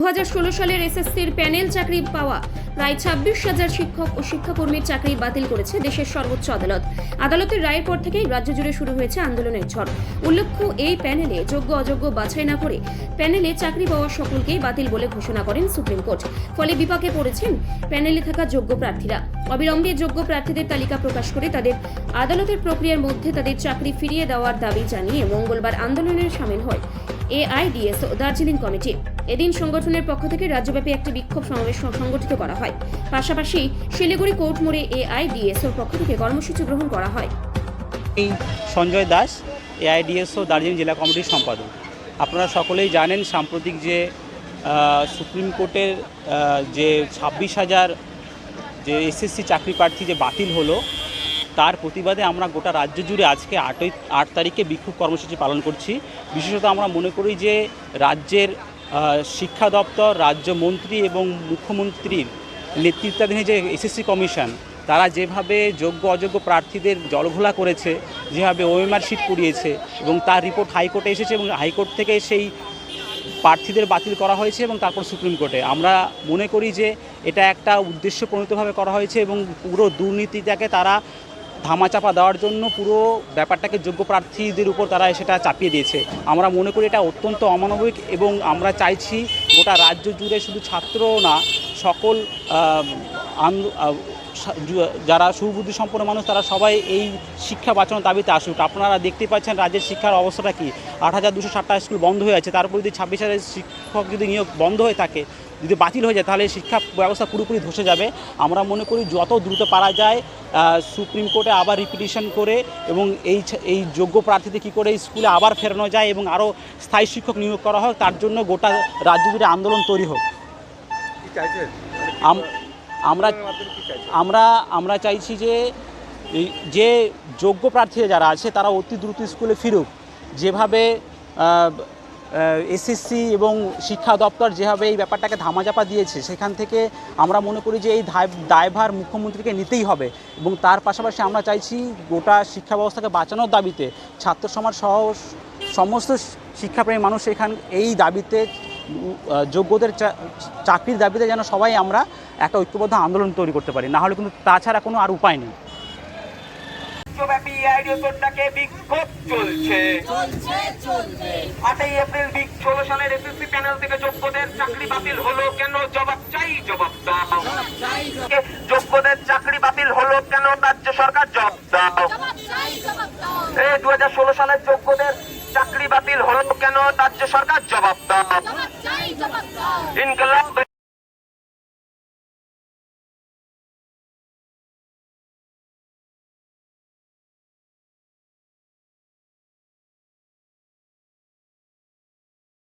2016 সালের এসএসসির প্যানেল চাকরি পাওয়া প্রায় 26,000 শিক্ষক ও শিক্ষাকর্মীর চাকরি বাতিল করেছে দেশের সর্বোচ্চ আদালত। আদালতের রায়ের পর থেকেই রাজ্য জুড়ে শুরু হয়েছে আন্দোলনের ঝড়। উল্লেখ্য, এই প্যানেলে যোগ্য অযোগ্য বাছাই না করে প্যানেলে চাকরি পাওয়া সকলকেই বাতিল বলে ঘোষণা করেন সুপ্রিম কোর্ট। ফলে বিপাকে পড়েছেন প্যানেলে থাকা যোগ্য প্রার্থীরা। অবিলম্বে যোগ্য প্রার্থীদের তালিকা প্রকাশ করে তাদের আদালতের প্রক্রিয়ার মধ্যে তাদের চাকরি ফিরিয়ে দেওয়ার দাবি জানিয়ে মঙ্গলবার আন্দোলনে সামিল হয় এআইডিএসও দার্জিলিং কমিটি। এদিন সংগঠনের পক্ষ থেকে রাজ্যব্যাপী একটি বিক্ষোভ সমাবেশ সংগঠিত করা হয়। পাশাপাশি শিলিগুড়ি কোর্ট মোড়ে এআইডিএসওর পক্ষ থেকে কর্মসূচি গ্রহণ করা হয়। সঞ্জয় দাস, এআইডিএসও দার্জিলিং জেলা কমিটির সম্পাদক। আপনারা সকলেই জানেন, সাম্প্রতিক যে সুপ্রিম কোর্টের যে 26,000 যে এসএসসি চাকরি প্রার্থী যে বাতিল হলো, তার প্রতিবাদে আমরা গোটা রাজ্য জুড়ে আজকে 8 তারিখে বিক্ষোভ কর্মসূচি পালন করছি। বিশেষত আমরা মনে করি যে রাজ্যের শিক্ষা দপ্তর, রাজ্যমন্ত্রী এবং মুখ্যমন্ত্রীর নেতৃত্বাধীন যে এসএসসি কমিশন, তারা যেভাবে যোগ্য অযোগ্য প্রার্থীদের জলঘোলা করেছে, যেভাবে ওএমআর শিট পুড়িয়েছে এবং তার রিপোর্ট হাইকোর্টে এসেছে এবং হাইকোর্ট থেকে সেই প্রার্থীদের বাতিল করা হয়েছে এবং তারপর সুপ্রিম কোর্টে। আমরা মনে করি যে এটা একটা উদ্দেশ্যপ্রণীতভাবে করা হয়েছে এবং পুরো দুর্নীতিটাকে তারা ধামাচাপা দেওয়ার জন্য পুরো ব্যাপারটাকে যোগ্য প্রার্থীদের উপর তারা সেটা চাপিয়ে দিয়েছে। আমরা মনে করি এটা অত্যন্ত অমানবিক এবং আমরা চাইছি গোটা রাজ্য জুড়ে শুধু ছাত্র না, সকল যারা সুবুদ্ধি সম্পন্ন মানুষ তারা সবাই এই শিক্ষা বাঁচানোর দাবিতে আসুক। আপনারা দেখতেই পাচ্ছেন রাজ্যের শিক্ষার অবস্থাটা কি। 8,260টা স্কুল বন্ধ হয়ে আছে, তারপর যদি 26,000 শিক্ষক যদি নিয়োগ বন্ধ হয়ে থাকে, যদি বাতিল হয়ে যায়, তাহলে শিক্ষা ব্যবস্থা পুরোপুরি ধসে যাবে। আমরা মনে করি যত দ্রুত পারা যায় সুপ্রিম কোর্টে আবার রিপিটিশন করে এবং এই যোগ্য প্রার্থীদের কী করে স্কুলে আবার ফেরানো যায় এবং আরও স্থায়ী শিক্ষক নিয়োগ করা হোক, তার জন্য গোটা রাজ্য জুড়ে আন্দোলন তৈরি হোক। আমরা চাইছি যে যোগ্য প্রার্থীরা যারা আছে তারা অতি দ্রুত স্কুলে ফিরুক। যেভাবে এসএসসি এবং শিক্ষা দপ্তর যেভাবে এই ব্যাপারটাকে ধামাচাপা দিয়েছে, সেখান থেকে আমরা মনে করি যে এই দায়ভার মুখ্যমন্ত্রীকে নিতেই হবে এবং তার পাশাপাশি আমরা চাইছি গোটা শিক্ষা ব্যবস্থাকে বাঁচানোর দাবিতে ছাত্র সমাজ সহ সমস্ত শিক্ষাপ্রেমী মানুষ এই দাবিতে, যোগ্যদের চাকরির দাবিতে যেন সবাই আমরা একটা ঐক্যবদ্ধ আন্দোলন তৈরি করতে পারি, না হলে কিন্তু তাছাড়া কোনো আর উপায় নেই। বিশ্বব্যাপী আইডিওটাকে বিক্ষোভ চলছে। 8ই এপ্রিল 16 সালের এসএসসি প্যানেল থেকে যোগ্যদের চাকরি বাতিল হলো কেন? জবাব চাই, জবাব দাও। যোগ্যদের চাকরি বাতিল হলো কেন? রাজ্য সরকার জবাব দাও। 2016 সালের যোগ্যদের চাকরি বাতিল হলো কেন? রাজ্য সরকার জবাব দাও। ইনকলাব